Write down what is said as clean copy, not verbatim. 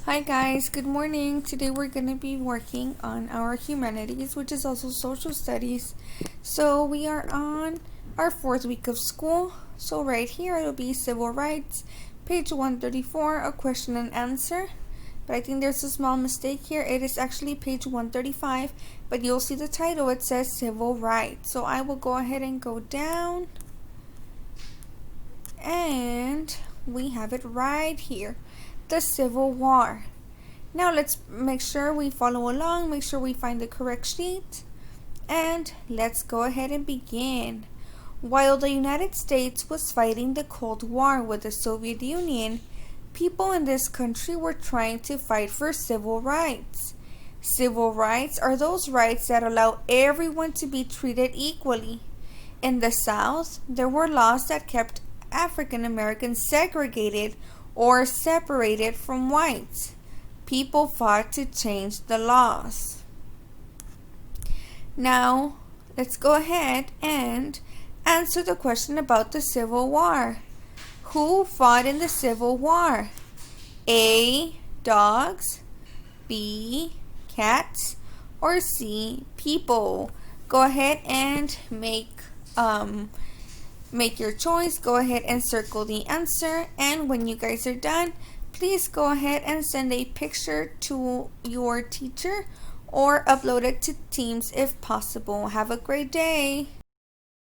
Hi guys, good morning. Today we're going to be working on our humanities, which is also social studies. So we are on our fourth week of school. So right here it'll be civil rights, page 134, a question and answer. But I think there's a small mistake here. It is actually page 135, but you'll see the title. It says civil rights. So I will go ahead and go down. And we have it right here. The Civil War. Now let's make sure we follow along, make sure we find the correct sheet, and let's go ahead and begin. While the United States was fighting the Cold War with the Soviet Union, people in this country were trying to fight for civil rights. Civil rights are those rights that allow everyone to be treated equally. In the South, there were laws that kept African Americans segregated or separated from whites. People fought to change the laws. Now, let's go ahead and answer the question about the Civil War. Who fought in the Civil War? A. Dogs, B. Cats, or C. People. Go ahead and make your choice. Go ahead and circle the answer, and when you guys are done, please go ahead and send a picture to your teacher or upload it to Teams if possible. Have a great day.